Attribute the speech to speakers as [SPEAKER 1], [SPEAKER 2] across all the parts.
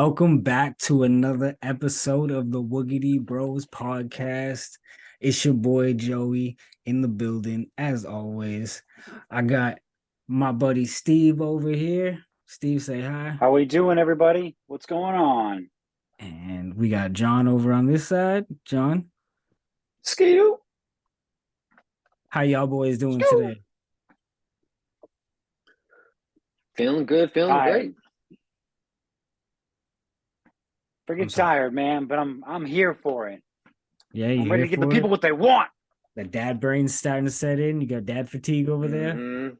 [SPEAKER 1] Welcome back to another episode of the Woogity Bros podcast. It's your boy Joey in the building, as always. I got my buddy Steve over here. Steve, say hi.
[SPEAKER 2] How we doing, everybody? What's going on?
[SPEAKER 1] And we got John over on this side. John,
[SPEAKER 3] Skill.
[SPEAKER 1] how y'all boys doing
[SPEAKER 3] Skill.
[SPEAKER 1] today?
[SPEAKER 3] Feeling good, feeling great.
[SPEAKER 2] Freaking tired, man, but I'm here for it.
[SPEAKER 1] Yeah,
[SPEAKER 2] I'm ready to give the people what they want.
[SPEAKER 1] The dad brain's starting to set in. You got dad fatigue over there.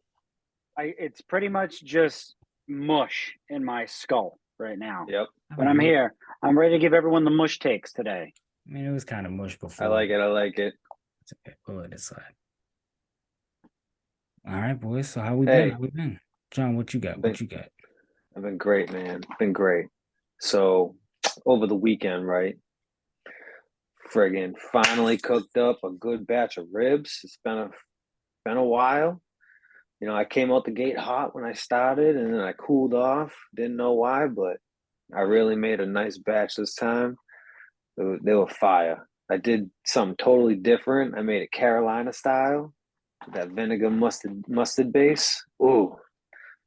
[SPEAKER 2] It's pretty much just mush in my skull right now.
[SPEAKER 3] Yep.
[SPEAKER 2] But I'm here. I'm ready to give everyone the mush takes today.
[SPEAKER 1] I mean, it was kind of mush before.
[SPEAKER 3] I like it.
[SPEAKER 1] It's okay. We'll let it slide. All right, boys. So how we been? John, what you got?
[SPEAKER 3] I've been great, man. Been great. So over the weekend, right? Friggin' finally cooked up a good batch of ribs. It's been a while. You know, I came out the gate hot when I started, and then I cooled off. Didn't know why, but I really made a nice batch this time. They were fire. I did something totally different. I made it Carolina style, that vinegar mustard base. Ooh,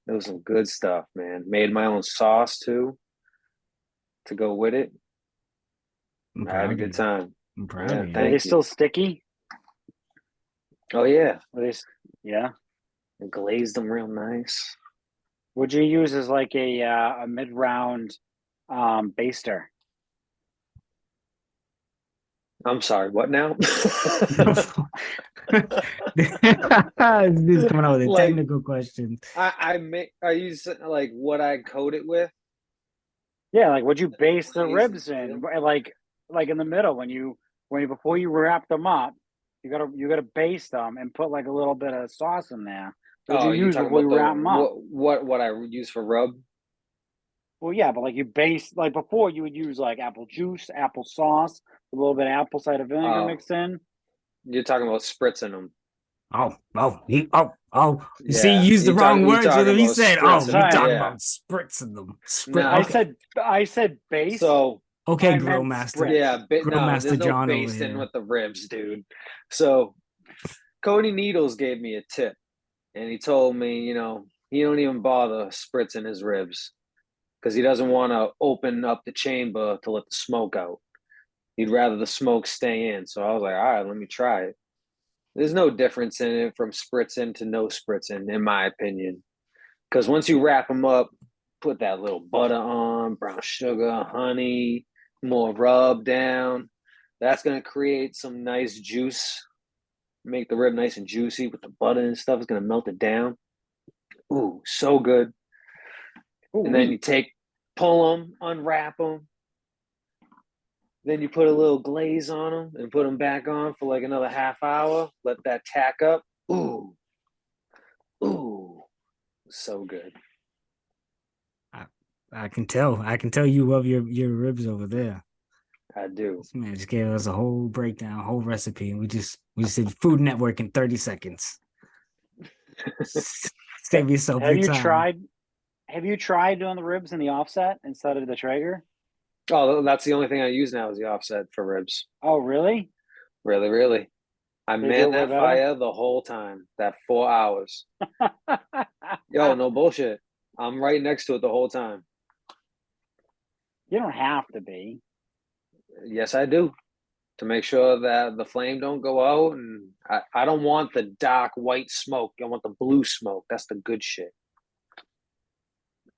[SPEAKER 3] that was some good stuff, man. Made my own sauce too to go with it. I had a good time.
[SPEAKER 1] I'm proud of you.
[SPEAKER 2] Are they still sticky?
[SPEAKER 3] Oh yeah.
[SPEAKER 2] Yeah.
[SPEAKER 3] I glazed them real nice.
[SPEAKER 2] Would you use as like a mid-round baster?
[SPEAKER 3] I'm sorry, what now?
[SPEAKER 1] This is coming out with a technical question.
[SPEAKER 3] I use like what I coat it with.
[SPEAKER 2] Yeah, like would you base the ribs in? Like in the middle when you before you wrap them up, you gotta baste them and put like a little bit of sauce in there. What you use before you wrap them up?
[SPEAKER 3] What I use for rub?
[SPEAKER 2] Well, yeah, but like you base like before you would use like apple juice, apple sauce, a little bit of apple cider vinegar mixed in.
[SPEAKER 3] You're talking about spritzing them.
[SPEAKER 1] You see, you used the wrong words with him. He said, you're talking about spritzing them.
[SPEAKER 2] I said base.
[SPEAKER 3] So
[SPEAKER 1] okay, grill master.
[SPEAKER 3] Yeah,
[SPEAKER 1] there's
[SPEAKER 3] no basting with the ribs, dude. So Cody Needles gave me a tip, and he told me, you know, he don't even bother spritzing his ribs because he doesn't want to open up the chamber to let the smoke out. He'd rather the smoke stay in. So I was like, all right, let me try it. There's no difference in it from spritzing to no spritzing, in my opinion. Because once you wrap them up, put that little butter on, brown sugar, honey, more rub down. That's going to create some nice juice. Make the rib nice and juicy with the butter and stuff. It's going to melt it down. Ooh, so good. Ooh, and then you pull them, unwrap them. Then you put a little glaze on them and put them back on for like another half hour. Let that tack up. Ooh, so good.
[SPEAKER 1] I can tell. You love your ribs over there.
[SPEAKER 3] I do.
[SPEAKER 1] This man just gave us a whole breakdown, whole recipe, and we just did Food Network in 30 seconds. Save yourself your time.
[SPEAKER 2] Have you tried doing the ribs in the offset instead of the Traeger?
[SPEAKER 3] Oh, that's the only thing I use now is the offset for ribs.
[SPEAKER 2] Oh, really?
[SPEAKER 3] Really. I manned that fire the whole time, that 4 hours. Yo, no bullshit. I'm right next to it the whole time.
[SPEAKER 2] You don't have to be.
[SPEAKER 3] Yes, I do. To make sure that the flame don't go out. And I don't want the dark white smoke. I want the blue smoke. That's the good shit.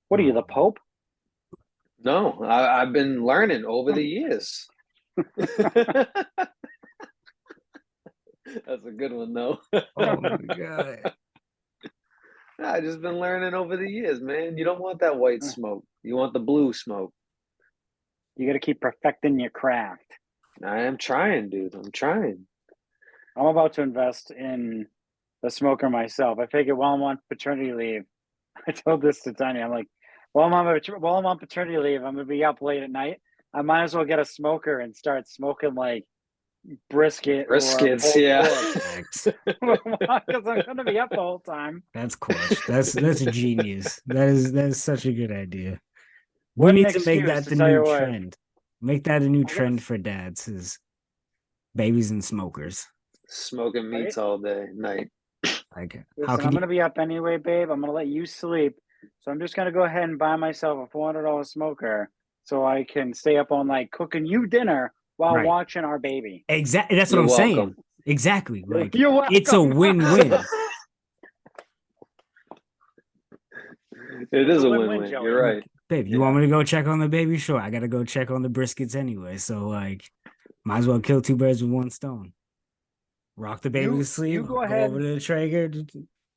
[SPEAKER 2] What are you, the Pope?
[SPEAKER 3] No, I've been learning over the years. That's a good one, though.
[SPEAKER 1] Oh, my God.
[SPEAKER 3] I've just been learning over the years, man. You don't want that white smoke. You want the blue smoke.
[SPEAKER 2] You got to keep perfecting your craft.
[SPEAKER 3] I am trying, dude. I'm trying.
[SPEAKER 2] I'm about to invest in the smoker myself. I figured while I'm on paternity leave, I told this to Tanya. I'm like, while I'm on paternity leave, I'm gonna be up late at night. I might as well get a smoker and start smoking like
[SPEAKER 3] briskets, yeah.
[SPEAKER 2] Because I'm gonna be up the whole time.
[SPEAKER 1] That's cool. That's a genius. That is such a good idea. We
[SPEAKER 2] What an
[SPEAKER 1] need to make
[SPEAKER 2] excuse
[SPEAKER 1] that
[SPEAKER 2] to
[SPEAKER 1] the
[SPEAKER 2] tell
[SPEAKER 1] new
[SPEAKER 2] your wife.
[SPEAKER 1] trend. Make that a new
[SPEAKER 2] I'm gonna
[SPEAKER 1] trend for dads, is babies and smokers.
[SPEAKER 3] Smoking meats all day, night.
[SPEAKER 1] Like, how
[SPEAKER 2] listen.
[SPEAKER 1] can
[SPEAKER 2] I'm
[SPEAKER 1] you?
[SPEAKER 2] gonna be up anyway, babe. I'm gonna let you sleep, so I'm just gonna go ahead and buy myself a $400 smoker so I can stay up all night cooking you dinner while
[SPEAKER 1] Right.
[SPEAKER 2] watching our baby.
[SPEAKER 1] Exactly. That's what
[SPEAKER 3] You're
[SPEAKER 1] I'm
[SPEAKER 3] welcome.
[SPEAKER 1] saying. Exactly. Like,
[SPEAKER 2] You're
[SPEAKER 1] it's a
[SPEAKER 2] welcome.
[SPEAKER 1] win-win.
[SPEAKER 3] It
[SPEAKER 2] It's
[SPEAKER 3] is
[SPEAKER 2] a
[SPEAKER 3] a
[SPEAKER 2] win-win,
[SPEAKER 3] win-win. You're
[SPEAKER 2] Joey.
[SPEAKER 3] right.
[SPEAKER 1] Look, babe, you
[SPEAKER 3] Yeah.
[SPEAKER 1] want me to go check on the baby? Sure. I gotta go check on the briskets anyway. So, like, might as well kill two birds with one stone. Rock the baby to sleep.
[SPEAKER 2] You go
[SPEAKER 1] Go
[SPEAKER 2] ahead.
[SPEAKER 1] over to the Traeger.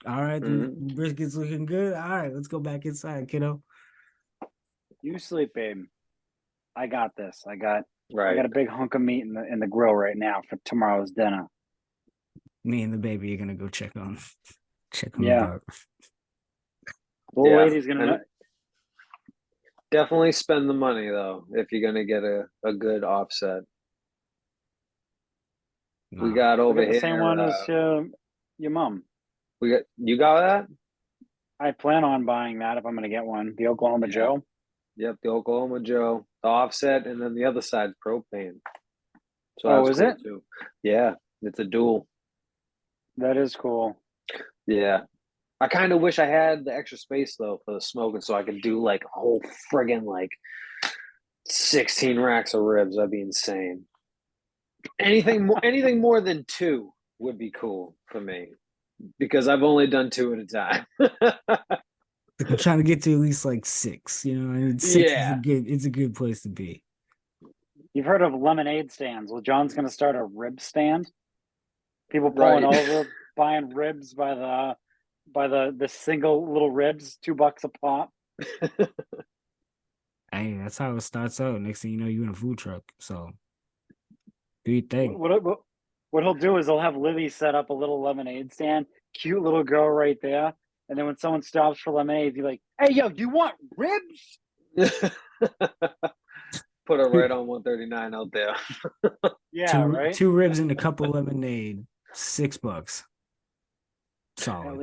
[SPEAKER 1] All right, the
[SPEAKER 3] Mhm.
[SPEAKER 1] briskets looking good. All right, let's go back inside, kiddo.
[SPEAKER 2] You sleep, babe. I got this. I got
[SPEAKER 3] Right.
[SPEAKER 2] a big hunk of meat in the grill right now for tomorrow's dinner.
[SPEAKER 1] Me and the baby are gonna go check on the
[SPEAKER 2] Yeah.
[SPEAKER 1] bar.
[SPEAKER 2] The old
[SPEAKER 3] Yeah.
[SPEAKER 2] lady's gonna.
[SPEAKER 3] And definitely spend the money though if you're gonna get a good offset. We
[SPEAKER 1] Nah.
[SPEAKER 3] got
[SPEAKER 2] I
[SPEAKER 3] over
[SPEAKER 2] got the same
[SPEAKER 3] here.
[SPEAKER 2] one as your mom.
[SPEAKER 3] We got you got that?
[SPEAKER 2] I plan on buying that if I'm gonna get one. The Oklahoma
[SPEAKER 3] Yeah.
[SPEAKER 2] Joe.
[SPEAKER 3] Yep, the Oklahoma Joe, the offset, and then the other side's propane. So
[SPEAKER 2] Oh,
[SPEAKER 3] that's
[SPEAKER 2] is
[SPEAKER 3] cool
[SPEAKER 2] it?
[SPEAKER 3] too. Yeah, it's a dual.
[SPEAKER 2] That is cool.
[SPEAKER 3] Yeah. I kind of wish I had the extra space though for the smoking so I could do like a whole friggin' like 16 racks of ribs. That'd be insane. Anything more than two would be cool for me because I've only done two at a time.
[SPEAKER 1] I'm trying to get to at least like six. You know, and six is
[SPEAKER 3] Yeah.
[SPEAKER 1] it's a good place to be.
[SPEAKER 2] You've heard of lemonade stands. Well, John's gonna start a rib stand. People pulling
[SPEAKER 3] Right.
[SPEAKER 2] over, buying ribs by the single little ribs, $2 a pop.
[SPEAKER 1] Hey, that's how it starts out. Next thing you know, you in a food truck. So do your thing.
[SPEAKER 2] What he'll do is he'll have Livy set up a little lemonade stand, cute little girl right there, and then when someone stops for lemonade, he'll be like, "Hey, yo, do you want ribs?"
[SPEAKER 3] Put it right on 139 out there.
[SPEAKER 2] Yeah, right.
[SPEAKER 1] Two ribs and a cup of lemonade, $6.
[SPEAKER 2] At
[SPEAKER 1] Solid.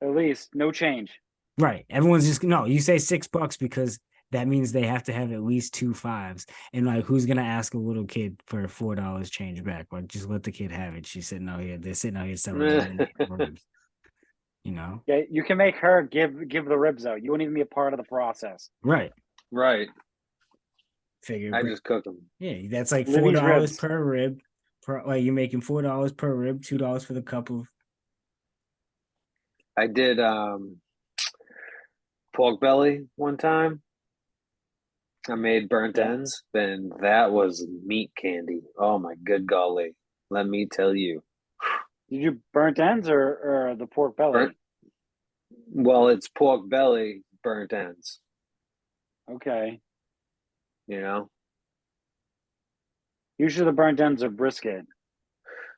[SPEAKER 2] least, no change.
[SPEAKER 1] Right. Everyone's just no, you say $6 because that means they have to have at least two fives. And like who's gonna ask a little kid for $4 change back? Like just let the kid have it. She's sitting out here, they're sitting out here selling lemonade and ribs. You know?
[SPEAKER 2] Yeah, you can make her give the ribs out. You won't even be a part of the process.
[SPEAKER 1] Right.
[SPEAKER 3] Right.
[SPEAKER 1] Figure
[SPEAKER 3] I just cook them.
[SPEAKER 1] yeah, that's like
[SPEAKER 2] Livy's
[SPEAKER 1] $4
[SPEAKER 2] ribs.
[SPEAKER 1] per rib. Like you're making $4 per rib, $2 for the cup of
[SPEAKER 3] I did pork belly one time. I made burnt
[SPEAKER 2] Yeah.
[SPEAKER 3] ends, and that was meat candy. Oh my good golly. Let me tell you.
[SPEAKER 2] Did you burnt ends or the pork belly?
[SPEAKER 3] Burnt, well, it's pork belly, burnt ends,
[SPEAKER 2] Okay.
[SPEAKER 3] you know?
[SPEAKER 2] Usually the burnt ends are brisket.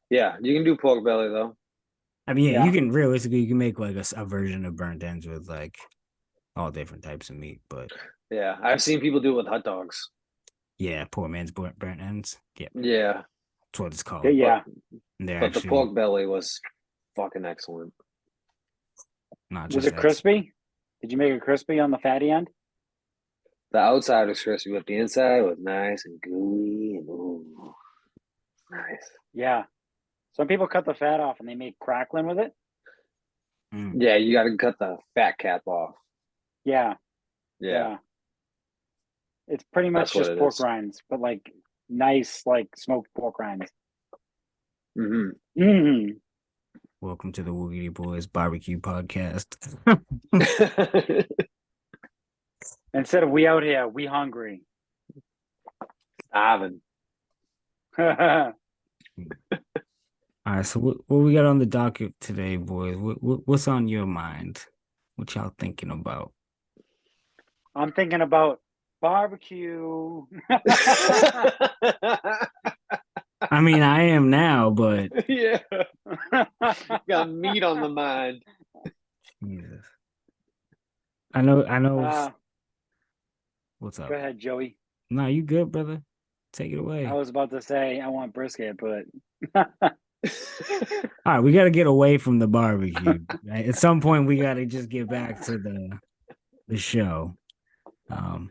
[SPEAKER 3] Yeah, you can do pork belly though.
[SPEAKER 1] I mean, yeah,
[SPEAKER 2] Yeah.
[SPEAKER 1] you can realistically you can make like a version of burnt ends with like all different types of meat, but
[SPEAKER 3] Yeah, I've seen people do it with hot dogs.
[SPEAKER 1] yeah, poor man's burnt ends. Yeah,
[SPEAKER 3] Yeah,
[SPEAKER 1] that's what it's called.
[SPEAKER 2] Yeah.
[SPEAKER 1] And they're
[SPEAKER 3] but the
[SPEAKER 1] actually
[SPEAKER 3] pork belly was fucking excellent.
[SPEAKER 1] not
[SPEAKER 2] Was
[SPEAKER 1] just
[SPEAKER 2] it crispy? Did you make it crispy on the fatty end?
[SPEAKER 3] The outside was crispy, but the inside was nice and gooey and ooh, nice.
[SPEAKER 2] Yeah. Some people cut the fat off and they make crackling with it.
[SPEAKER 3] Yeah, you got to cut the fat cap off.
[SPEAKER 2] Yeah.
[SPEAKER 3] Yeah,
[SPEAKER 2] It's pretty much
[SPEAKER 3] that's what
[SPEAKER 2] just
[SPEAKER 3] it
[SPEAKER 2] pork
[SPEAKER 3] is.
[SPEAKER 2] rinds, but like nice, like smoked pork rinds.
[SPEAKER 3] Mm-hmm.
[SPEAKER 2] Mm.
[SPEAKER 1] Welcome to the Woogity Boys Barbecue Podcast.
[SPEAKER 2] Instead of we out here, we hungry.
[SPEAKER 3] Starving.
[SPEAKER 1] All right, so what we got on the docket today, boys? What's on your mind? What y'all thinking about?
[SPEAKER 2] I'm thinking about barbecue.
[SPEAKER 1] I mean, I am now, but
[SPEAKER 3] Yeah, got meat on the mind.
[SPEAKER 1] Jesus. I know. What's up?
[SPEAKER 2] Go ahead, Joey.
[SPEAKER 1] No, you good, brother? Take it away.
[SPEAKER 2] I was about to say I want brisket, but
[SPEAKER 1] All right, we got to get away from the barbecue. Right? At some point, we got to just get back to the show. God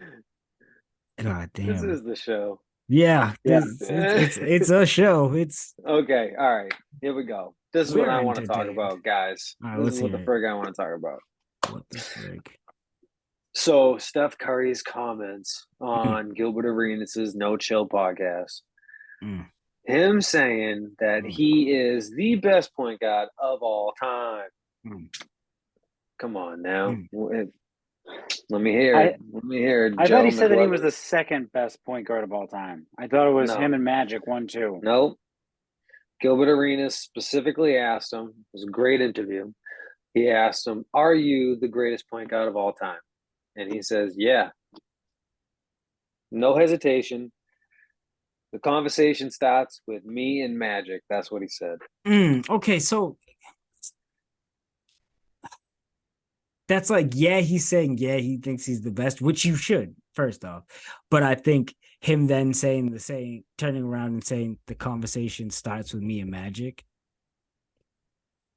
[SPEAKER 3] This
[SPEAKER 1] damn.
[SPEAKER 3] is the show.
[SPEAKER 1] Yeah,
[SPEAKER 3] Yeah.
[SPEAKER 1] it's a show. It's
[SPEAKER 3] Okay. All right. Here we go. This is what
[SPEAKER 1] we're
[SPEAKER 3] I want to talk
[SPEAKER 1] entertained.
[SPEAKER 3] about, guys.
[SPEAKER 1] All right,
[SPEAKER 3] This
[SPEAKER 1] let's
[SPEAKER 3] is what
[SPEAKER 1] hear
[SPEAKER 3] the
[SPEAKER 1] it.
[SPEAKER 3] frig I want to talk about.
[SPEAKER 1] What the frick?
[SPEAKER 3] So Steph Curry's comments on Gilbert Arenas' No Chill podcast.
[SPEAKER 1] Mm.
[SPEAKER 3] Him saying that he is the best point guard of all time.
[SPEAKER 1] Mm.
[SPEAKER 3] Come on now. Let me hear it. Let me hear it,
[SPEAKER 2] I
[SPEAKER 3] Joe
[SPEAKER 2] thought he said that he was the
[SPEAKER 3] McLovin.
[SPEAKER 2] second best point guard of all time. I thought it was
[SPEAKER 3] No.
[SPEAKER 2] him and Magic 1-2.
[SPEAKER 3] Nope. Gilbert Arenas specifically asked him, it was a great interview. He asked him, "Are you the greatest point guard of all time?" And he says, "Yeah." No hesitation. The conversation starts with me and Magic. That's what he said.
[SPEAKER 1] Okay, so that's like, yeah, he's saying, yeah, he thinks he's the best, which you should, first off. But I think him then turning around and saying the conversation starts with me and Magic,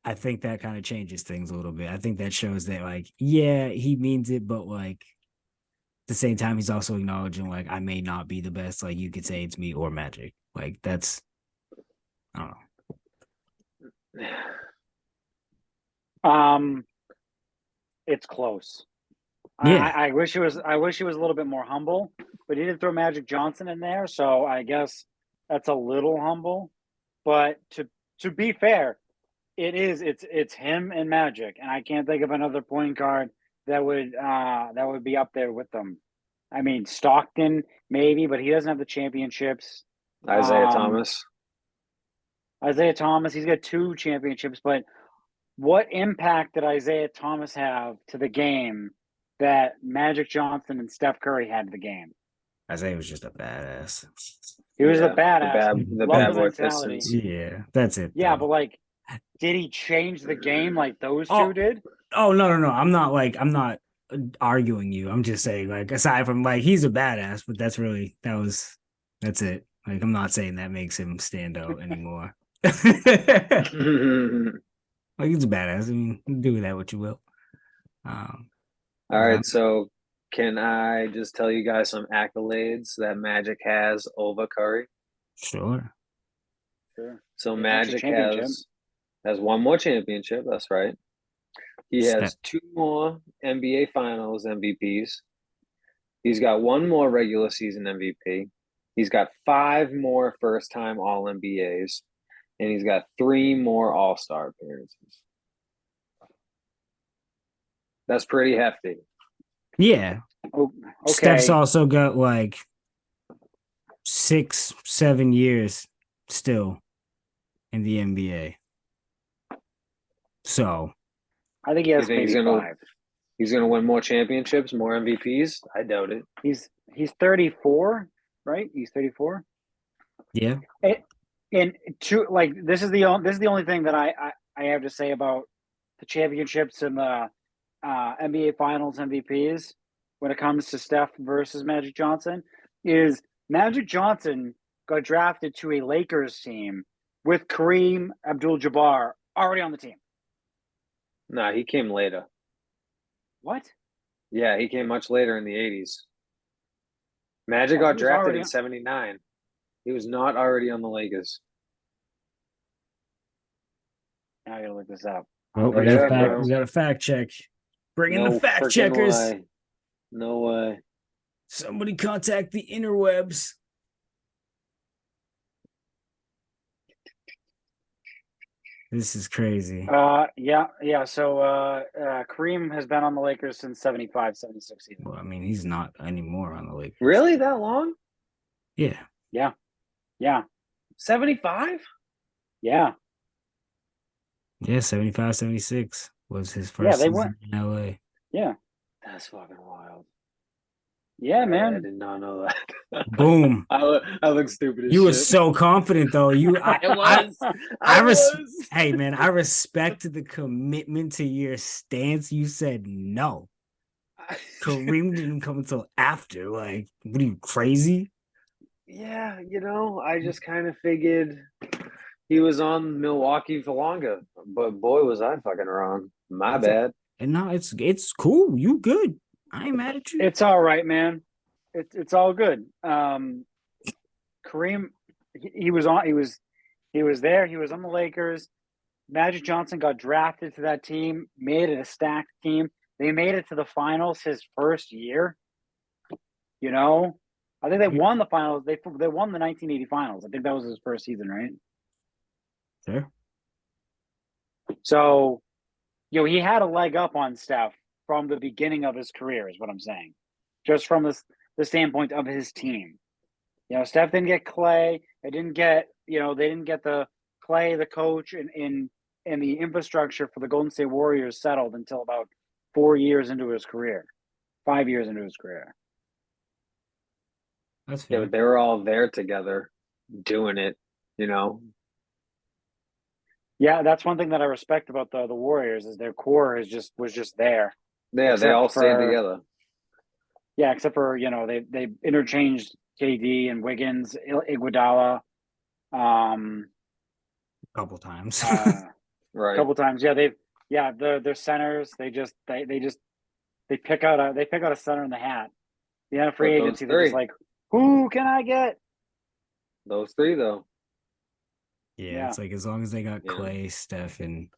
[SPEAKER 1] I think that kind of changes things a little bit. I think that shows that, like, yeah, he means it, but like at the same time, he's also acknowledging, like, I may not be the best. Like, you could say it's me or Magic. Like, that's, I don't know.
[SPEAKER 2] It's close.
[SPEAKER 1] Yeah.
[SPEAKER 2] I wish he was. I wish he was a little bit more humble, but he did throw Magic Johnson in there, so I guess that's a little humble. But to be fair, it's him and Magic, and I can't think of another point guard that would be up there with them. I mean, Stockton maybe, but he doesn't have the championships.
[SPEAKER 3] Isaiah Thomas.
[SPEAKER 2] Isaiah Thomas, he's got 2 championships, but what impact did Isaiah Thomas have to the game that Magic Johnson and Steph Curry had to the game?
[SPEAKER 1] Isaiah was just a badass.
[SPEAKER 2] He was a badass.
[SPEAKER 3] The
[SPEAKER 2] Love
[SPEAKER 3] bad
[SPEAKER 2] the
[SPEAKER 3] boy
[SPEAKER 2] mentality.
[SPEAKER 3] Pistons.
[SPEAKER 1] Yeah, that's it.
[SPEAKER 2] Yeah,
[SPEAKER 1] though.
[SPEAKER 2] but like, did he change the game like those
[SPEAKER 1] Oh.
[SPEAKER 2] two did?
[SPEAKER 1] Oh no. I'm not arguing you. I'm just saying, like, aside from, like, he's a badass, but that's it. Like, I'm not saying that makes him stand out anymore. Like, he's a badass. I mean, do with that what you will.
[SPEAKER 3] All right, so can I just tell you guys some accolades that Magic has over Curry?
[SPEAKER 1] Sure.
[SPEAKER 3] So Magic has 1 more championship. That's right. He has 2 more NBA Finals MVPs. He's got 1 more regular season MVP. He's got 5 more first-time All-NBAs. And he's got 3 more All-Star appearances. That's pretty hefty.
[SPEAKER 1] Yeah.
[SPEAKER 2] Okay.
[SPEAKER 1] Steph's also got like 6-7 years still in the NBA. So
[SPEAKER 2] I think he has maybe 5.
[SPEAKER 3] He's gonna win more championships, more MVPs. I doubt it.
[SPEAKER 2] He's 34, right? He's 34.
[SPEAKER 1] Yeah.
[SPEAKER 2] And this is the only thing that I have to say about the championships and the NBA Finals MVPs when it comes to Steph versus Magic Johnson is Magic Johnson got drafted to a Lakers team with Kareem Abdul-Jabbar already on the team.
[SPEAKER 3] Nah, he came later.
[SPEAKER 2] What?
[SPEAKER 3] Yeah, he came much later in the 80s. Magic got drafted in 79. He was not already on the Lakers.
[SPEAKER 2] Now I gotta look this up.
[SPEAKER 1] Oh, we got a fact check. Bring in the fact checkers.
[SPEAKER 3] Way. No way.
[SPEAKER 1] Somebody contact the interwebs. This is crazy.
[SPEAKER 2] Yeah. So Kareem has been on the Lakers since 75, 76 season.
[SPEAKER 1] Well, I mean, he's not anymore on the Lakers.
[SPEAKER 3] Really? That long?
[SPEAKER 1] Yeah.
[SPEAKER 3] 75?
[SPEAKER 2] Yeah.
[SPEAKER 3] Yeah,
[SPEAKER 1] 75, 76 was his first season in LA.
[SPEAKER 2] Yeah.
[SPEAKER 3] That's fucking wild.
[SPEAKER 2] Yeah, man.
[SPEAKER 3] I did not know that.
[SPEAKER 1] Boom.
[SPEAKER 3] I look stupid as
[SPEAKER 1] you
[SPEAKER 3] shit.
[SPEAKER 1] were so confident, though.
[SPEAKER 3] I was.
[SPEAKER 1] Hey, man, I respect the commitment to your stance. You said no. Kareem didn't come until after. Like, what are you, crazy?
[SPEAKER 3] Yeah, I just kind of figured he was on Milwaukee for longer. But boy, was I fucking wrong. My bad.
[SPEAKER 1] And no, it's cool. You good. I ain't mad at you.
[SPEAKER 2] It's all right, man. It's all good. Kareem, he was on. He was there. He was on the Lakers. Magic Johnson got drafted to that team, made it a stacked team. They made it to the finals his first year. You know, I think they won the finals. They won the 1980 finals. I think that was his first season, right?
[SPEAKER 1] Sure.
[SPEAKER 2] So, he had a leg up on Steph from the beginning of his career, is what I'm saying. Just from the standpoint of his team. Steph didn't get Clay. They didn't get the Clay, the coach, and the infrastructure for the Golden State Warriors settled until about 4 years into his career, 5 years into his career.
[SPEAKER 1] That's
[SPEAKER 3] Yeah,
[SPEAKER 1] fair.
[SPEAKER 3] but they were all there together doing it,
[SPEAKER 2] Yeah, that's one thing that I respect about the Warriors is their core was just there.
[SPEAKER 3] Yeah, they all stayed together.
[SPEAKER 2] Yeah, except for they interchanged KD and Wiggins, Iguodala,
[SPEAKER 1] A couple times.
[SPEAKER 3] Right.
[SPEAKER 2] a couple times. Yeah, their centers. They pick out a center in the hat. The free
[SPEAKER 3] But those
[SPEAKER 2] agency, they're just
[SPEAKER 3] three.
[SPEAKER 2] like, who can I get?
[SPEAKER 3] Those three, though.
[SPEAKER 1] Yeah, it's like as long as they got
[SPEAKER 3] Yeah.
[SPEAKER 1] Clay, Steph, and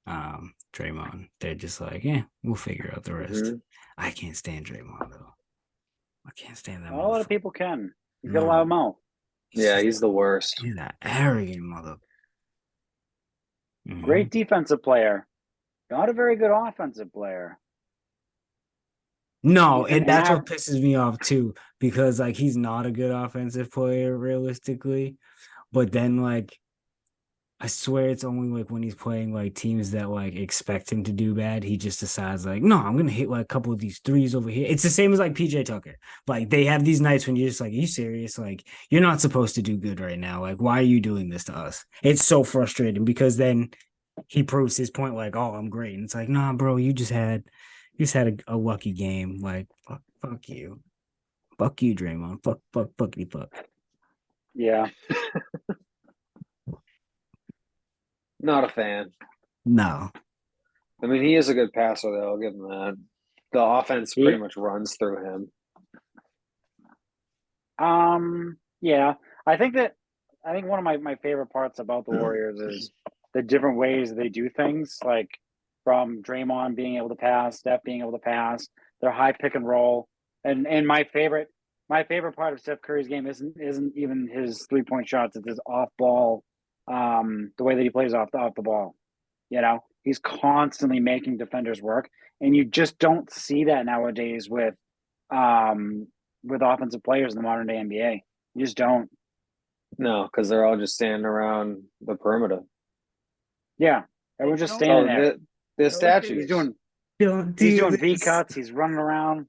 [SPEAKER 1] Draymond, they're just like, yeah, we'll figure out the rest.
[SPEAKER 3] Mhm.
[SPEAKER 1] I can't stand Draymond though. I can't stand that.
[SPEAKER 2] A lot of people can. He's got a
[SPEAKER 1] No.
[SPEAKER 2] loud mouth.
[SPEAKER 3] Yeah, he's the worst.
[SPEAKER 1] He's that arrogant mother. Mhm.
[SPEAKER 2] Great defensive player. Not a very good offensive player.
[SPEAKER 1] No,
[SPEAKER 2] He's an
[SPEAKER 1] and that's what pisses me off too, because like he's not a good offensive player realistically, but then like I swear it's only like when he's playing like teams that like expect him to do bad, he just decides like, no, I'm gonna hit like a couple of these threes over here. It's the same as like PJ Tucker. Like they have these nights when you're just like, are you serious? Like you're not supposed to do good right now. Like why are you doing this to us? It's so frustrating because then he proves his point like, oh, I'm great. And it's like, nah, bro, you just had a lucky game. Like fuck you. Fuck you, Draymond. Fuckity fuck.
[SPEAKER 2] Yeah.
[SPEAKER 3] Not a fan.
[SPEAKER 1] No.
[SPEAKER 3] I mean, he is a good passer, though. I'll give him that. The offense pretty much runs through him.
[SPEAKER 2] Yeah. I think one of my favorite parts about the Warriors is the different ways they do things, like from Draymond being able to pass, Steph being able to pass, their high pick and roll. And my favorite part of Steph Curry's game isn't even his 3-point shots, it's his off ball, the way that he plays off the ball. He's constantly making defenders work, and you just don't see that nowadays with offensive players in the modern day NBA. You just don't.
[SPEAKER 3] No, because they're all just standing around the perimeter.
[SPEAKER 2] Yeah, everyone's just standing there.
[SPEAKER 3] They're statues.
[SPEAKER 2] He's doing
[SPEAKER 1] Don't
[SPEAKER 2] V cuts. He's running around.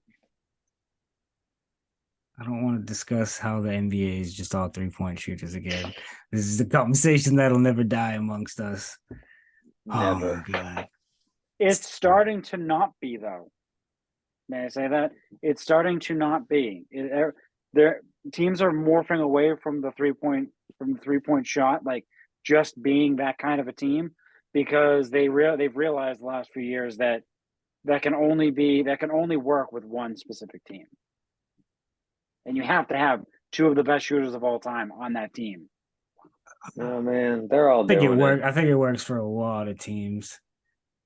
[SPEAKER 1] I don't want to discuss how the NBA is just all 3-point shooters again. This is a conversation that'll never die amongst us.
[SPEAKER 3] Never.
[SPEAKER 1] Oh my god.
[SPEAKER 2] It's starting to not be, though. May I say that? It's starting to not be. Their teams are morphing away from the 3-point shot, like just being that kind of a team, because they've realized the last few years that can only work with one specific team, and you have to have two of the best shooters of all time on that team.
[SPEAKER 3] Oh man, they're all
[SPEAKER 1] I think
[SPEAKER 3] doing it.
[SPEAKER 1] I think it works for a lot of teams.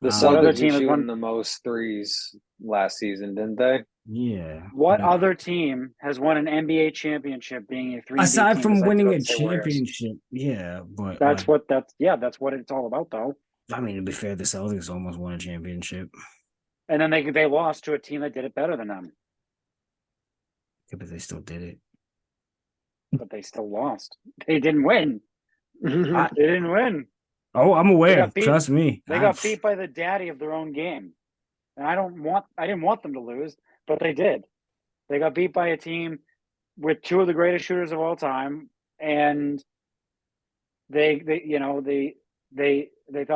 [SPEAKER 3] The
[SPEAKER 2] other
[SPEAKER 3] Celtics
[SPEAKER 2] team
[SPEAKER 3] were
[SPEAKER 2] has
[SPEAKER 3] shooting
[SPEAKER 2] won
[SPEAKER 3] the most threes last season, didn't they?
[SPEAKER 1] Yeah.
[SPEAKER 2] What other team has won an NBA championship being a 3-and-D
[SPEAKER 1] Aside
[SPEAKER 2] team
[SPEAKER 1] from
[SPEAKER 2] besides
[SPEAKER 1] winning a
[SPEAKER 2] Golden State Warriors?
[SPEAKER 1] championship, yeah, but
[SPEAKER 2] That's what it's all about, though.
[SPEAKER 1] I mean, to be fair, the Celtics almost won a championship.
[SPEAKER 2] And then they lost to a team that did it better than them.
[SPEAKER 1] Yeah, but they still did it.
[SPEAKER 2] But they still lost. They didn't win. They didn't win.
[SPEAKER 1] Oh, I'm aware. Trust me.
[SPEAKER 2] They got beat by the daddy of their own game. And I didn't want them to lose, but they did. They got beat by a team with two of the greatest shooters of all time, and they thought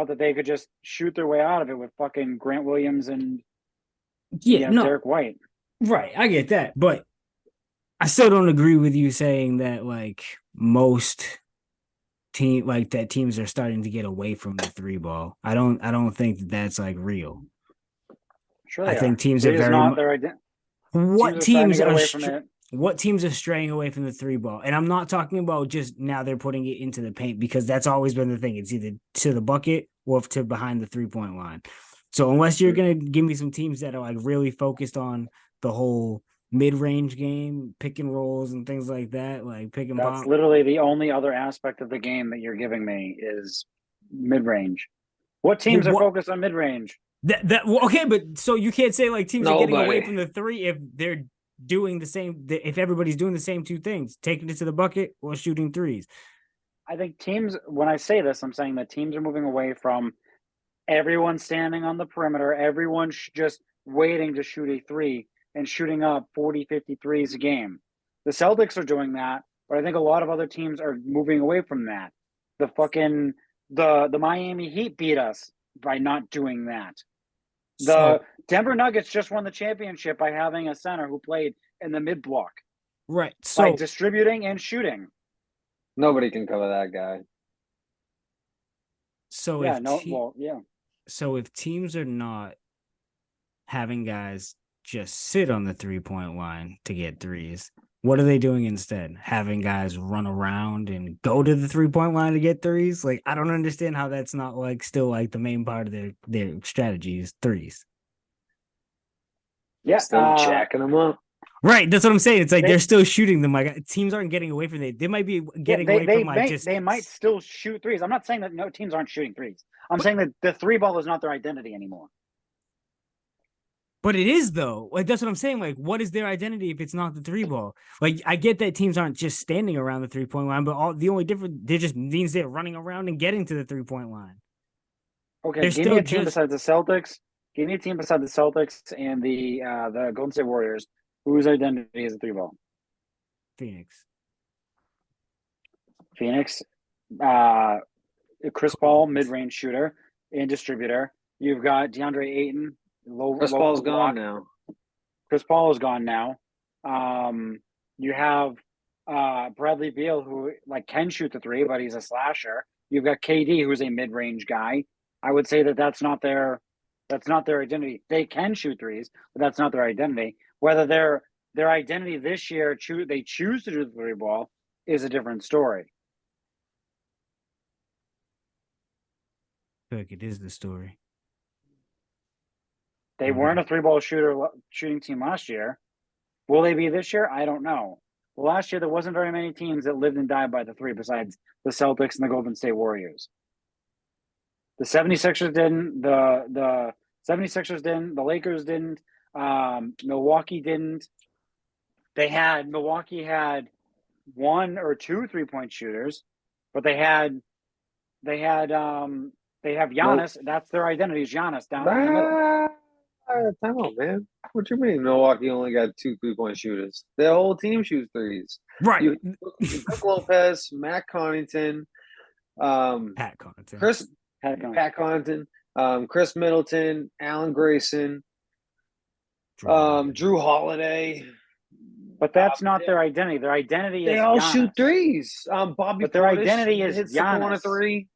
[SPEAKER 2] that they could just shoot their way out of it with fucking Grant Williams and Derek White.
[SPEAKER 1] Right, I get that, but I still don't agree with you saying that like most teams are starting to get away from the three ball. I don't think that's like real.
[SPEAKER 2] Sure,
[SPEAKER 1] I
[SPEAKER 2] they
[SPEAKER 1] think
[SPEAKER 2] are.
[SPEAKER 1] teams are
[SPEAKER 2] Three is
[SPEAKER 1] very
[SPEAKER 2] not their identity. Teams
[SPEAKER 1] what
[SPEAKER 2] are starting to
[SPEAKER 1] teams
[SPEAKER 2] get
[SPEAKER 1] are
[SPEAKER 2] away from it.
[SPEAKER 1] what teams are straying away from the three ball? And I'm not talking about just now they're putting it into the paint because that's always been the thing. It's either to the bucket or to behind the 3-point line. So unless you're gonna give me some teams that are like really focused on the whole mid-range game, pick and rolls and things like that, like pick and
[SPEAKER 2] That's
[SPEAKER 1] pop.
[SPEAKER 2] literally the only other aspect of the game that you're giving me is mid-range. What
[SPEAKER 1] Well,
[SPEAKER 2] teams are
[SPEAKER 1] what
[SPEAKER 2] focused on mid-range?
[SPEAKER 1] okay, but so you can't say like teams are getting away
[SPEAKER 3] Nobody.
[SPEAKER 1] from the three if they're doing the same. If everybody's doing the same two things, taking it to the bucket or shooting threes.
[SPEAKER 2] I think teams, when I say this, I'm saying that teams are moving away from everyone standing on the perimeter, everyone just waiting to shoot a three and shooting up 40, 50 threes a game. The Celtics are doing that, but I think a lot of other teams are moving away from that. The Miami Heat beat us by not doing that. The
[SPEAKER 1] So
[SPEAKER 2] Denver Nuggets just won the championship by having a center who played in the mid block
[SPEAKER 1] right,
[SPEAKER 2] by
[SPEAKER 1] so
[SPEAKER 2] distributing and shooting.
[SPEAKER 3] Nobody can cover that guy.
[SPEAKER 1] so
[SPEAKER 2] Yeah,
[SPEAKER 1] if
[SPEAKER 2] no, well, yeah.
[SPEAKER 1] so if teams are not having guys just sit on the 3-point line to get threes, what are they doing instead? Having guys run around and go to the 3-point line to get threes? Like I don't understand how that's not like still like the main part of their strategy is threes.
[SPEAKER 2] Yeah,
[SPEAKER 3] Still jacking them up.
[SPEAKER 1] Right, that's what I'm saying. It's like
[SPEAKER 2] they
[SPEAKER 1] they're still shooting them. Like teams aren't getting away from it. They might be
[SPEAKER 2] yeah,
[SPEAKER 1] getting away from like just.
[SPEAKER 2] they might still shoot threes. I'm not saying that no teams aren't shooting threes. I'm saying that the three ball is not their identity anymore.
[SPEAKER 1] But it is though. Like that's what I'm saying. Like, what is their identity if it's not the three ball? Like, I get that teams aren't just standing around the 3-point line, but all the only difference they just means they're running around and getting to the 3-point line.
[SPEAKER 2] Okay,
[SPEAKER 1] They're
[SPEAKER 2] give me
[SPEAKER 1] still
[SPEAKER 2] a team
[SPEAKER 1] just
[SPEAKER 2] besides the Celtics. Give me a team besides the Celtics and the Golden State Warriors whose identity is the three ball.
[SPEAKER 1] Phoenix.
[SPEAKER 2] Phoenix, Chris Paul, mid range shooter and distributor. You've got DeAndre Ayton,
[SPEAKER 3] Chris
[SPEAKER 2] low
[SPEAKER 3] Paul's gone
[SPEAKER 2] block.
[SPEAKER 3] now.
[SPEAKER 2] Chris Paul is gone now. You have Bradley Beal, who like can shoot the three, but he's a slasher. You've got KD, who's a mid-range guy. I would say that that's not their identity. They can shoot threes, but that's not their identity. Whether their identity this year they choose to do the three ball is a different story.
[SPEAKER 1] I feel like it is the story.
[SPEAKER 2] They weren't a three ball shooting team last year. Will they be this year? I don't know. Well, last year there wasn't very many teams that lived and died by the three besides the Celtics and the Golden State Warriors. The 76ers didn't, the 76ers didn't, the Lakers didn't, Milwaukee didn't. Milwaukee had one or two 3-point shooters, but they have Giannis.
[SPEAKER 3] Nope.
[SPEAKER 2] That's their identity is Giannis down in the middle.
[SPEAKER 3] Time out, man. What you mean Milwaukee only got 2 3-point shooters? Their whole team shoots threes.
[SPEAKER 1] Right.
[SPEAKER 3] You Brook Lopez, Matt Connaughton,
[SPEAKER 1] Pat Connaughton.
[SPEAKER 2] Pat
[SPEAKER 3] Connaughton, Chris Middleton, Allen Grayson, Drew Holiday.
[SPEAKER 2] But that's not their identity. Their identity
[SPEAKER 3] They
[SPEAKER 2] is
[SPEAKER 3] all
[SPEAKER 2] Giannis.
[SPEAKER 3] shoot threes. Bobby
[SPEAKER 2] But their
[SPEAKER 3] Portis
[SPEAKER 2] identity is
[SPEAKER 3] hits the corner
[SPEAKER 2] Giannis.
[SPEAKER 3] three.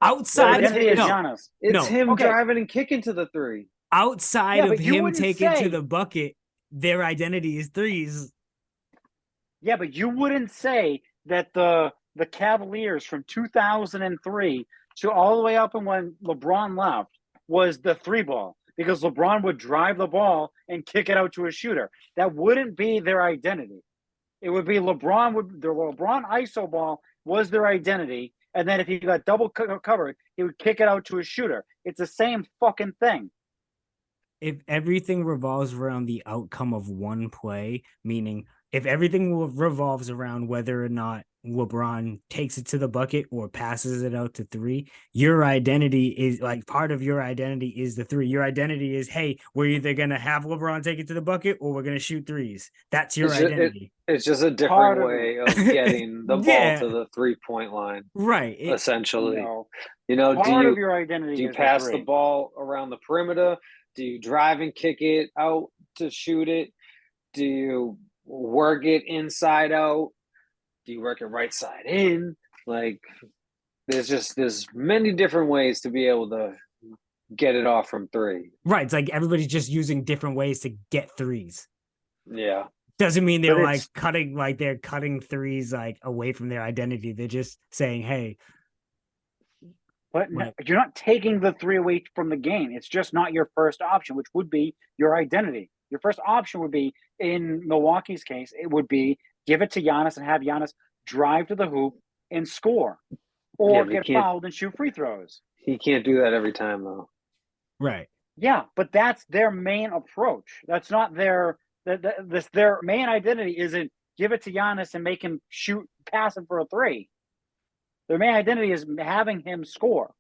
[SPEAKER 2] Their
[SPEAKER 1] Outside of
[SPEAKER 2] identity is
[SPEAKER 1] no,
[SPEAKER 2] Giannis.
[SPEAKER 3] It's him
[SPEAKER 2] Okay.
[SPEAKER 3] driving and kicking to the three.
[SPEAKER 1] outside
[SPEAKER 2] Yeah,
[SPEAKER 1] of
[SPEAKER 2] but you
[SPEAKER 1] him
[SPEAKER 2] wouldn't
[SPEAKER 1] taking to
[SPEAKER 2] say-
[SPEAKER 1] the bucket, their identity is threes.
[SPEAKER 2] Yeah, but you wouldn't say that the Cavaliers from 2003 to all the way up and when LeBron left was the three ball because LeBron would drive the ball and kick it out to a shooter. That wouldn't be their identity. It would be the LeBron ISO ball was their identity, and then if he got double covered, he would kick it out to a shooter. It's the same fucking thing.
[SPEAKER 1] If everything revolves around the outcome of one play, meaning if everything revolves around whether or not LeBron takes it to the bucket or passes it out to three, your identity is like part of your identity is the three. Your identity is, hey, we're either going to have LeBron take it to the bucket or we're going to shoot threes. That's your identity.
[SPEAKER 3] It's just a different way of getting the ball to the 3-point line.
[SPEAKER 1] Right.
[SPEAKER 3] Essentially.
[SPEAKER 2] No.
[SPEAKER 3] You know,
[SPEAKER 2] Part of your identity
[SPEAKER 3] do you
[SPEAKER 2] is
[SPEAKER 3] pass
[SPEAKER 2] the
[SPEAKER 3] the ball around the perimeter? Do you drive and kick it out to shoot it? Do you work it inside out? Do you work it right side in? Like, there's many different ways to be able to get it off from three.
[SPEAKER 1] Right. It's like everybody's just using different ways to get threes.
[SPEAKER 3] Yeah.
[SPEAKER 1] Doesn't mean they're
[SPEAKER 2] But
[SPEAKER 1] like
[SPEAKER 2] it's-
[SPEAKER 1] they're cutting threes like away from their identity. They're just saying, hey,
[SPEAKER 2] But
[SPEAKER 1] Right.
[SPEAKER 2] you're not taking the three away from the game. It's just not your first option, which would be your identity. Your first option would be, in Milwaukee's case, it would be give it to Giannis and have Giannis drive to the hoop and score, or
[SPEAKER 3] but he
[SPEAKER 2] get
[SPEAKER 3] can't.
[SPEAKER 2] fouled and shoot free throws.
[SPEAKER 3] He can't do that every time though.
[SPEAKER 1] right.
[SPEAKER 2] Yeah, but that's their main approach. That's not their their main identity isn't give it to Giannis and make him shoot, pass him for a three. Their main identity is having him score.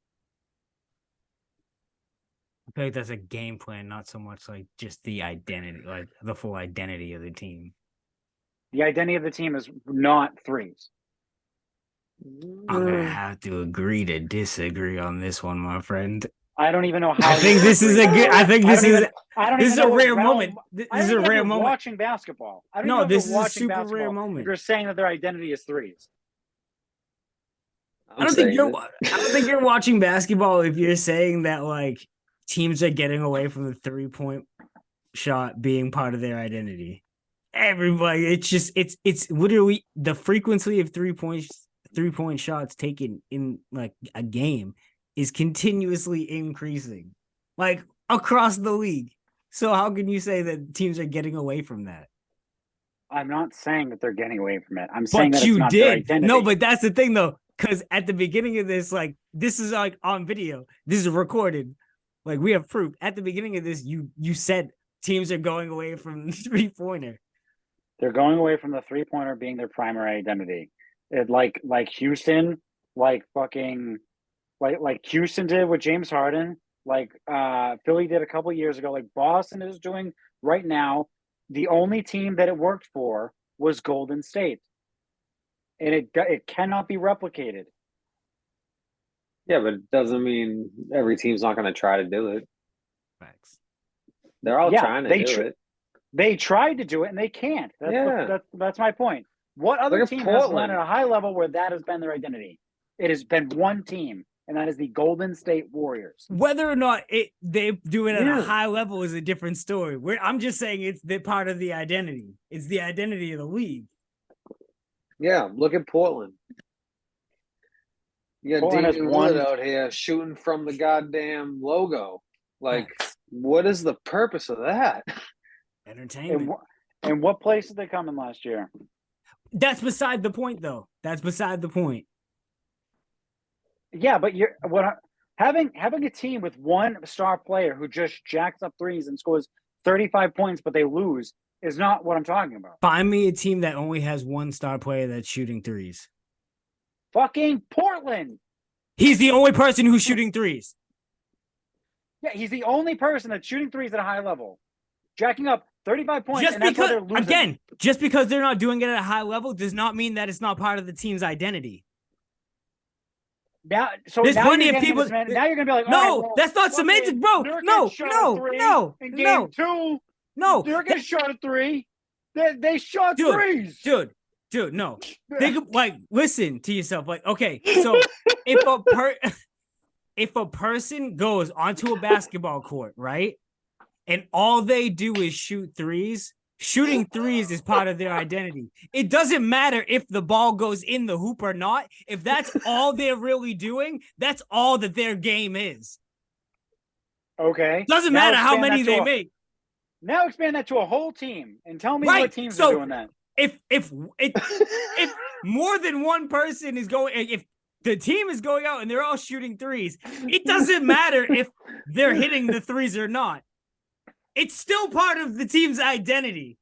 [SPEAKER 1] I feel like that's a game plan, not so much like just the identity, like the full identity of the team.
[SPEAKER 2] The identity of the team is not threes.
[SPEAKER 1] I'm gonna have to agree to disagree on this one, my friend.
[SPEAKER 2] I don't even know how.
[SPEAKER 1] I think this is a good. I think this is.
[SPEAKER 2] I don't
[SPEAKER 1] This
[SPEAKER 2] even
[SPEAKER 1] is a
[SPEAKER 2] know what
[SPEAKER 1] rare
[SPEAKER 2] realm-
[SPEAKER 1] moment. This
[SPEAKER 2] I don't
[SPEAKER 1] is a
[SPEAKER 2] even know if
[SPEAKER 1] rare
[SPEAKER 2] you're
[SPEAKER 1] moment.
[SPEAKER 2] watching basketball. I don't
[SPEAKER 1] No,
[SPEAKER 2] even know if
[SPEAKER 1] this
[SPEAKER 2] you're
[SPEAKER 1] is a
[SPEAKER 2] watching
[SPEAKER 1] super
[SPEAKER 2] basketball
[SPEAKER 1] rare
[SPEAKER 2] if
[SPEAKER 1] moment.
[SPEAKER 2] You're saying that their identity is threes.
[SPEAKER 1] I don't think you're watching basketball if you're saying that like teams are getting away from the 3-point shot being part of their identity. Everybody, it's literally the frequency of 3-point shots taken in like a game is continuously increasing, like across the league. So how can you say that teams are getting away from that?
[SPEAKER 2] I'm not saying that they're getting away from it. I'm saying
[SPEAKER 1] But
[SPEAKER 2] that it's
[SPEAKER 1] you
[SPEAKER 2] not their
[SPEAKER 1] did.
[SPEAKER 2] identity.
[SPEAKER 1] No, but that's the thing though, because at the beginning of this, like this is like on video. This is recorded. Like we have proof. At the beginning of this, you said teams are going away from 3-pointer.
[SPEAKER 2] They're going away from the 3-pointer being their primary identity. It like Houston, like fucking like Houston did with James Harden, like Philly did a couple years ago, like Boston is doing right now. The only team that it worked for was Golden State, and it cannot be replicated.
[SPEAKER 3] Yeah, but it doesn't mean every team's not going to try to do it.
[SPEAKER 1] Facts.
[SPEAKER 3] They're all
[SPEAKER 2] Yeah,
[SPEAKER 3] trying to
[SPEAKER 2] they
[SPEAKER 3] do
[SPEAKER 2] tr-
[SPEAKER 3] it.
[SPEAKER 2] They tried to do it and they can't. That's my point. What other
[SPEAKER 3] Look at
[SPEAKER 2] team has won
[SPEAKER 3] Portland.
[SPEAKER 2] at a high level where that has been their identity? It has been one team, and that is the Golden State Warriors.
[SPEAKER 1] Whether or not they do it at
[SPEAKER 2] Yeah.
[SPEAKER 1] a high level is a different story. I'm just saying it's the part of the identity. It's the identity of the league.
[SPEAKER 3] Yeah, look at Portland. You got
[SPEAKER 2] Portland has
[SPEAKER 3] Damian
[SPEAKER 2] won-
[SPEAKER 3] Lillard out here shooting from the goddamn logo. Like,
[SPEAKER 1] Facts.
[SPEAKER 3] what is the purpose of that?
[SPEAKER 1] Entertainment.
[SPEAKER 2] And what place did they come in last year?
[SPEAKER 1] That's beside the point, though. That's beside the point.
[SPEAKER 2] Yeah, but having a team with one star player who just jacks up threes and scores 35 points, but they lose, is not what I'm talking about.
[SPEAKER 1] Find me a team that only has one star player that's shooting threes.
[SPEAKER 2] Fucking Portland.
[SPEAKER 1] He's the only person who's shooting threes.
[SPEAKER 2] Yeah, he's the only person that's shooting threes at a high level, jacking up 35 points.
[SPEAKER 1] Just
[SPEAKER 2] and that's why
[SPEAKER 1] because,
[SPEAKER 2] they're losing.
[SPEAKER 1] again, just because they're not doing it at a high level does not mean that it's not part of the team's identity.
[SPEAKER 2] Now,
[SPEAKER 1] There's
[SPEAKER 2] now
[SPEAKER 1] plenty
[SPEAKER 2] you're
[SPEAKER 1] of
[SPEAKER 2] getting
[SPEAKER 1] people.
[SPEAKER 2] this, man. Now you're gonna be like,
[SPEAKER 1] No,
[SPEAKER 2] all right, well,
[SPEAKER 1] that's not
[SPEAKER 2] fucking
[SPEAKER 1] semantic, bro.
[SPEAKER 2] Nurkic shot a three in game two.
[SPEAKER 1] No.
[SPEAKER 2] Nurkic shot a three. They shot
[SPEAKER 1] Dude,
[SPEAKER 2] threes.
[SPEAKER 1] Dude, no. Think like listen to yourself. Like, okay, so if a person goes onto a basketball court, right, and all they do is shoot threes, shooting threes is part of their identity. It doesn't matter if the ball goes in the hoop or not. If that's all they're really doing, that's all that their game is.
[SPEAKER 2] Okay.
[SPEAKER 1] Doesn't
[SPEAKER 2] Now
[SPEAKER 1] matter how
[SPEAKER 2] expand
[SPEAKER 1] many
[SPEAKER 2] that to
[SPEAKER 1] they
[SPEAKER 2] a-
[SPEAKER 1] make.
[SPEAKER 2] Now expand that to a whole team and tell me
[SPEAKER 1] Right,
[SPEAKER 2] what teams
[SPEAKER 1] so-
[SPEAKER 2] are doing that.
[SPEAKER 1] If more than one person is going, if the team is going out and they're all shooting threes, it doesn't matter if they're hitting the threes or not. It's still part of the team's identity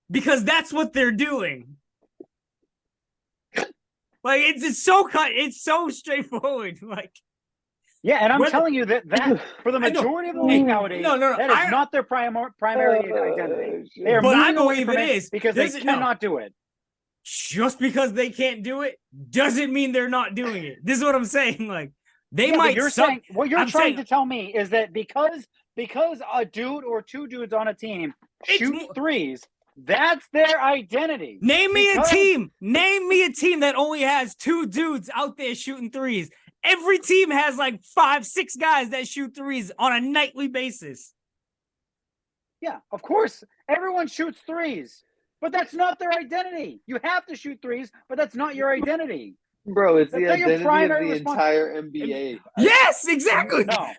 [SPEAKER 1] because that's what they're doing. Like it's so straightforward. Like
[SPEAKER 2] Yeah, and I'm
[SPEAKER 1] Whether-
[SPEAKER 2] telling you that for the
[SPEAKER 1] I know.
[SPEAKER 2] majority of the
[SPEAKER 1] Hey,
[SPEAKER 2] league nowadays,
[SPEAKER 1] no,
[SPEAKER 2] that is not their primary identity. They are
[SPEAKER 1] But I
[SPEAKER 2] moving away
[SPEAKER 1] believe
[SPEAKER 2] from
[SPEAKER 1] it is.
[SPEAKER 2] because they
[SPEAKER 1] Doesn't- no.
[SPEAKER 2] cannot do it.
[SPEAKER 1] just because they can't do it doesn't mean they're not doing it. This is what I'm saying. Like they
[SPEAKER 2] Yeah, but
[SPEAKER 1] might
[SPEAKER 2] you're
[SPEAKER 1] suck.
[SPEAKER 2] saying what you're
[SPEAKER 1] I'm
[SPEAKER 2] trying
[SPEAKER 1] saying-
[SPEAKER 2] to tell me is that because a dude or two dudes on a team
[SPEAKER 1] It's
[SPEAKER 2] shoot
[SPEAKER 1] mo-
[SPEAKER 2] threes, that's their identity.
[SPEAKER 1] Name me
[SPEAKER 2] Because-
[SPEAKER 1] a team. Name me a team that only has two dudes out there shooting threes. Every team has like 5, 6 guys that shoot threes on a nightly basis.
[SPEAKER 2] Yeah, of course. Everyone shoots threes, but that's not their identity. You have to shoot threes, but that's not your identity.
[SPEAKER 3] Bro, it's
[SPEAKER 2] That's
[SPEAKER 3] the
[SPEAKER 2] not your
[SPEAKER 3] identity of
[SPEAKER 2] primary
[SPEAKER 3] the
[SPEAKER 2] response.
[SPEAKER 3] entire NBA.
[SPEAKER 1] Yes, exactly.
[SPEAKER 2] No,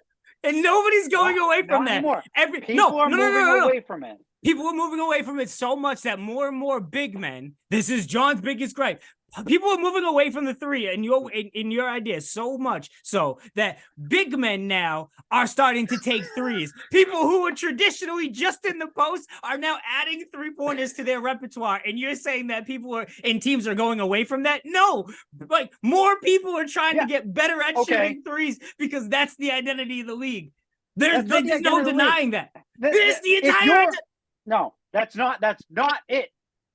[SPEAKER 1] And nobody's going away from
[SPEAKER 2] not
[SPEAKER 1] that.
[SPEAKER 2] anymore.
[SPEAKER 1] Every
[SPEAKER 2] People are moving
[SPEAKER 1] no.
[SPEAKER 2] away from it.
[SPEAKER 1] People are moving away from it so much that more and more big men. This is John's biggest gripe. People are moving away from the three in your idea so much so that big men now are starting to take threes. People who were traditionally just in the post are now adding 3-pointers to their repertoire. And you're saying that people are and teams are going away from that? No, like more people are trying to get better at shooting threes because that's the identity of the league. There's no denying that. There's the entire.
[SPEAKER 2] No, that's not it.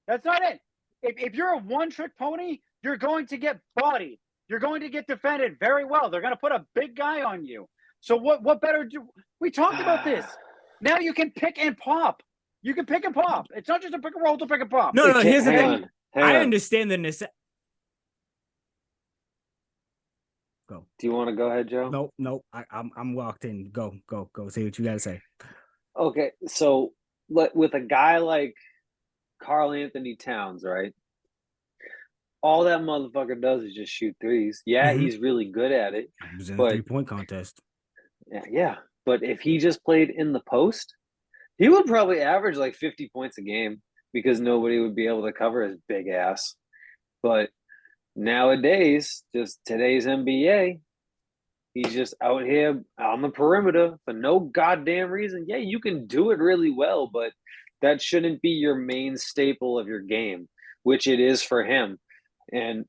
[SPEAKER 2] That's not it. If you're a one-trick pony, you're going to get bodied. You're going to get defended very well. They're going to put a big guy on you. So what better do we talked about this? Now you can pick and pop. You can pick and pop. It's not just a pick and roll to pick and pop.
[SPEAKER 1] No, here's the thing. I
[SPEAKER 3] on.
[SPEAKER 1] understand the necessity. Go.
[SPEAKER 3] Do you want to go ahead, Joe?
[SPEAKER 1] Nope. I'm locked in. Go. Say what you got to say.
[SPEAKER 3] Okay, so with a guy like Karl Anthony Towns, right? All that motherfucker does is just shoot threes. Yeah, he's really good at it.
[SPEAKER 1] He was in a 3-point contest.
[SPEAKER 3] Yeah, but if he just played in the post, he would probably average like 50 points a game because nobody would be able to cover his big ass. But nowadays, just today's NBA, he's just out here on the perimeter for no goddamn reason. Yeah, you can do it really well, but that shouldn't be your main staple of your game, which it is for him. And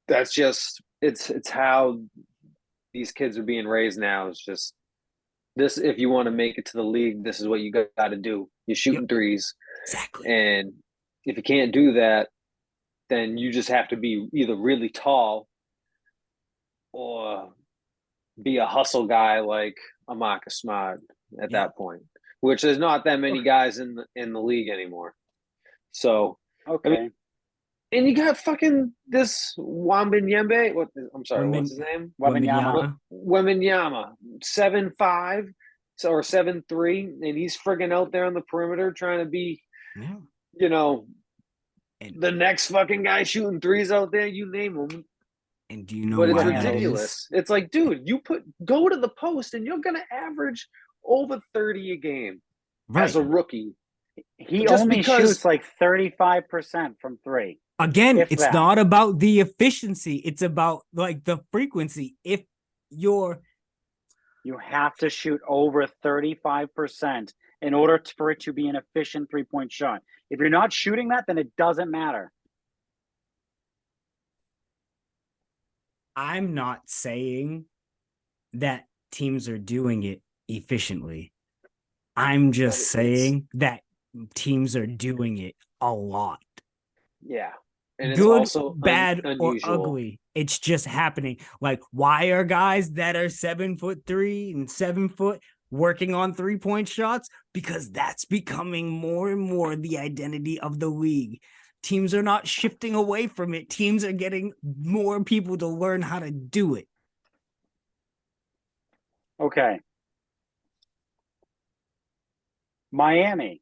[SPEAKER 3] that's just it's how these kids are being raised now. It's just this: if you want to make it to the league, this is what you got to do. You're shooting threes.
[SPEAKER 1] Exactly.
[SPEAKER 3] And if you can't do that, then you just have to be either really tall or be a hustle guy like a Marcus Smart at that point, which there's not that many guys in the league anymore. So
[SPEAKER 2] okay,
[SPEAKER 3] I mean, and you got fucking this Wembanyama. What's his name? Wembanyama, 7'5", or 7'3", and he's friggin' out there on the perimeter trying to be, the next fucking guy shooting threes out there. You name him.
[SPEAKER 1] And do you know?
[SPEAKER 3] But it's ridiculous. It's like, dude, go to the post and you're gonna average over 30 a game as a rookie.
[SPEAKER 2] He only shoots like 35% from three.
[SPEAKER 1] Again, it's not about the efficiency. It's about like the frequency. If you
[SPEAKER 2] have to shoot over 35% in order for it to be an efficient 3-point shot. If you're not shooting that, then it doesn't matter.
[SPEAKER 1] I'm not saying that teams are doing it efficiently. I'm just saying that teams are doing it a lot.
[SPEAKER 3] Yeah. And it's
[SPEAKER 1] good,
[SPEAKER 3] also
[SPEAKER 1] bad,
[SPEAKER 3] unusual.
[SPEAKER 1] or ugly. It's just happening. Like, why are guys that are 7'3" and 7 foot working on 3-point shots? Because that's becoming more and more the identity of the league. Teams are not shifting away from it. Teams are getting more people to learn how to do it.
[SPEAKER 2] Okay. Miami,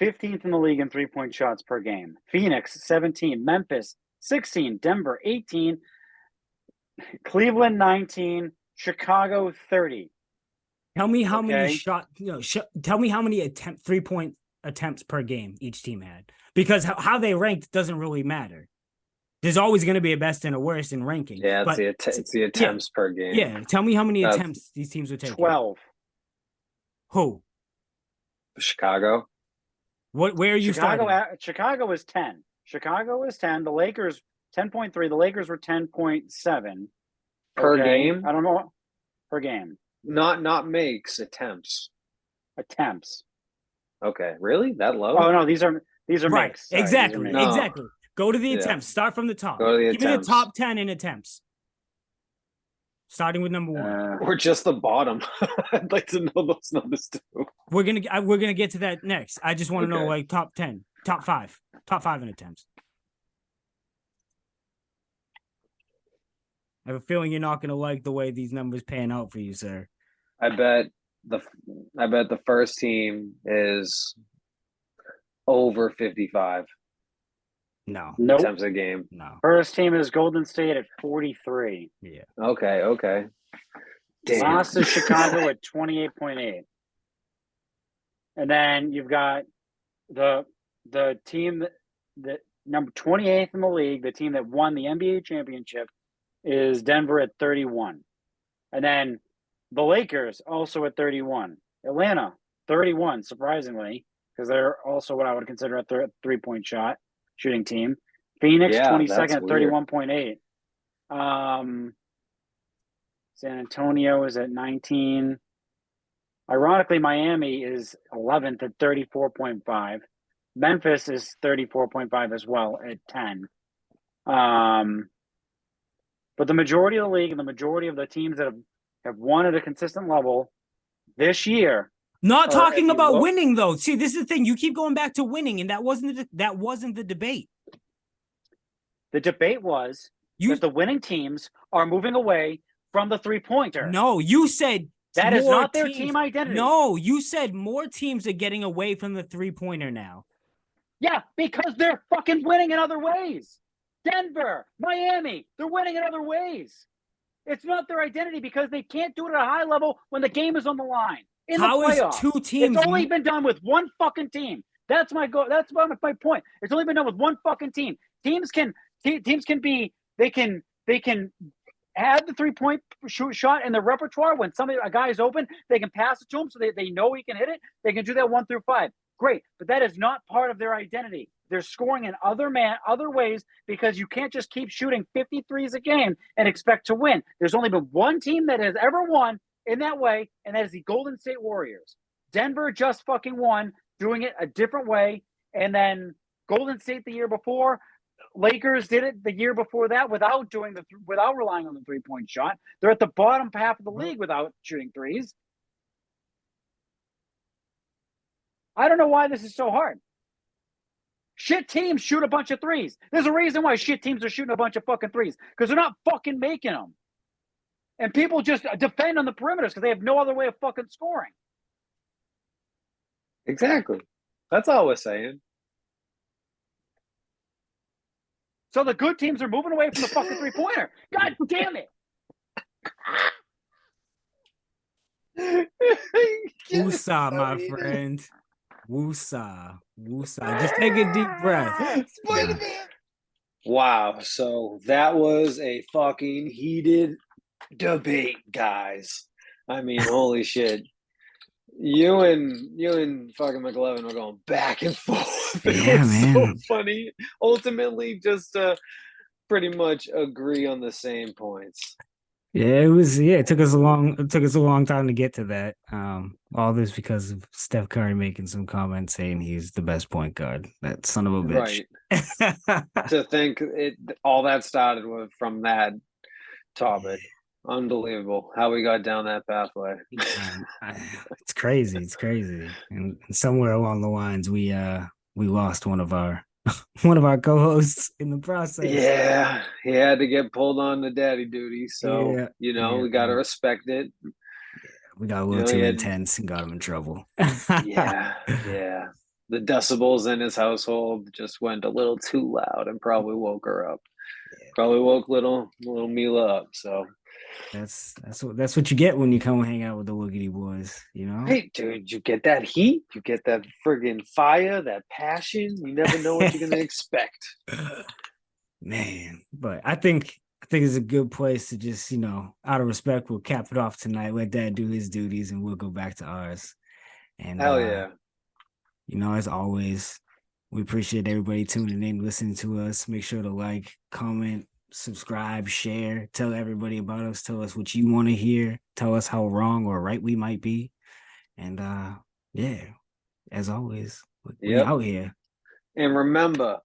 [SPEAKER 2] 15th in the league in 3-point shots per game. Phoenix, 17. Memphis, 16. Denver, 18. Cleveland, 19. Chicago, 30.
[SPEAKER 1] Tell me how many shot. Tell me how many 3-point attempts per game each team had. Because how they ranked doesn't really matter. There's always going to be a best and a worst in ranking.
[SPEAKER 3] Yeah, it's the attempts per game.
[SPEAKER 1] Yeah, tell me how many attempts these teams would take.
[SPEAKER 2] 12.
[SPEAKER 1] Who?
[SPEAKER 3] Chicago.
[SPEAKER 1] Where are you starting?
[SPEAKER 2] Chicago is 10. Chicago is 10. The Lakers, 10.3. The Lakers were 10.7.
[SPEAKER 3] Per game?
[SPEAKER 2] I don't know. Per game.
[SPEAKER 3] Not makes, attempts.
[SPEAKER 2] Attempts.
[SPEAKER 3] Okay, really? That low?
[SPEAKER 2] Oh, no, these are
[SPEAKER 1] right.
[SPEAKER 2] makes. Sorry,
[SPEAKER 1] exactly. Exactly. Go to the attempts. Start from the top.
[SPEAKER 3] Go to the
[SPEAKER 1] Give
[SPEAKER 3] attempts.
[SPEAKER 1] me the top 10 in attempts. Starting with number 1.
[SPEAKER 3] Or just the bottom. I'd like to know those numbers too.
[SPEAKER 1] We're gonna get to that next. I just want to know like top 10, top 5 in attempts. I have a feeling you're not gonna like the way these numbers pan out for you, sir.
[SPEAKER 3] I bet the first team is over 55
[SPEAKER 1] No,
[SPEAKER 2] Nope.
[SPEAKER 3] attempts a game.
[SPEAKER 1] no.
[SPEAKER 2] First team is Golden State at 43.
[SPEAKER 1] Yeah.
[SPEAKER 3] Okay. Damn.
[SPEAKER 2] Last is Chicago at 28.8. And then you've got the team that number 28th in the league, the team that won the NBA championship, is Denver at 31. And then the Lakers also at 31. Atlanta, 31, surprisingly, because they're also what I would consider a three-point shot shooting team. Phoenix,
[SPEAKER 3] Yeah,
[SPEAKER 2] 22nd
[SPEAKER 3] that's
[SPEAKER 2] at
[SPEAKER 3] weird.
[SPEAKER 2] 31.8. San Antonio is at 19. Ironically, Miami is 11th at 34.5. Memphis is 34.5 as well at 10. But the majority of the league and the majority of the teams that have won at a consistent level this year.
[SPEAKER 1] Not talking about winning though. See, this is the thing. You keep going back to winning, and that wasn't the debate.
[SPEAKER 2] The debate was that the winning teams are moving away from the three-pointer.
[SPEAKER 1] No, you said
[SPEAKER 2] that is not their team identity.
[SPEAKER 1] No, you said more teams are getting away from the three-pointer now.
[SPEAKER 2] Yeah, because they're fucking winning in other ways. Denver, Miami, they're winning in other ways. It's not their identity because they can't do it at a high level when the game is on the line. In the playoffs,
[SPEAKER 1] is 2 teams?
[SPEAKER 2] It's only been done with one fucking team. That's my goal. That's my point. It's only been done with one fucking team. Teams can be. They can have the 3-point shot in their repertoire when a guy is open. They can pass it to him so they know he can hit it. They can do that 1 through 5. Great, but that is not part of their identity. They're scoring in other ways because you can't just keep shooting 53s a game and expect to win. There's only been one team that has ever won in that way, and that is the Golden State Warriors. Denver just fucking won, doing it a different way, and then Golden State the year before, Lakers did it the year before that without relying on the 3-point shot. They're at the bottom half of the league without shooting threes. I don't know why this is so hard. Shit teams shoot a bunch of threes. There's a reason why shit teams are shooting a bunch of fucking threes, because they're not fucking making them. And people just defend on the perimeters because they have no other way of fucking scoring.
[SPEAKER 3] Exactly. That's all we're saying.
[SPEAKER 2] So the good teams are moving away from the fucking three-pointer. God damn it.
[SPEAKER 1] Woosah, my friend. Woosah. Just take a deep breath.
[SPEAKER 3] Spider-Man. Wow. So that was a fucking heated debate, guys. I mean, holy shit. You and fucking McLevin were going back and forth. It was man. So funny. Ultimately, just pretty much agree on the same points.
[SPEAKER 1] Yeah, it took us a long time to get to that. All this because of Steph Curry making some comments saying he's the best point guard. That son of a bitch.
[SPEAKER 3] Right. To think all that started from that topic. Unbelievable how we got down that pathway.
[SPEAKER 1] It's crazy. And somewhere along the lines, we lost one of our co-hosts in the process.
[SPEAKER 3] Yeah, he had to get pulled on the daddy duty. So we got to respect it.
[SPEAKER 1] Yeah, we got a little too intense and got him in trouble.
[SPEAKER 3] Yeah. The decibels in his household just went a little too loud and probably woke her up. Yeah. Probably woke little Mila up. So.
[SPEAKER 1] That's what you get when you come hang out with the Woogity boys, you know?
[SPEAKER 3] Hey, dude, you get that heat, you get that friggin' fire, that passion. You never know what you're gonna expect.
[SPEAKER 1] Man, but I think it's a good place to just, out of respect, we'll cap it off tonight. Let Dad do his duties, and we'll go back to ours. And
[SPEAKER 3] hell yeah,
[SPEAKER 1] as always, we appreciate everybody tuning in, listening to us. Make sure to like, comment, subscribe, share, tell everybody about us, tell us what you want to hear, tell us how wrong or right we might be. And as always, we out here.
[SPEAKER 3] And remember,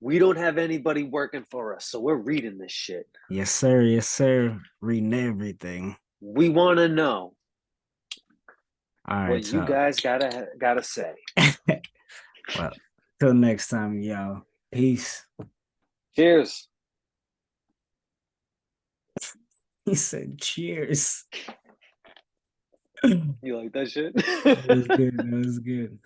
[SPEAKER 3] we don't have anybody working for us, so we're reading this shit.
[SPEAKER 1] Yes sir, reading everything.
[SPEAKER 3] We want to know
[SPEAKER 1] what
[SPEAKER 3] you guys gotta say.
[SPEAKER 1] Well, till next time, y'all. Peace.
[SPEAKER 3] Cheers.
[SPEAKER 1] He said, "Cheers."
[SPEAKER 3] You like that shit?
[SPEAKER 1] That was good. That was good.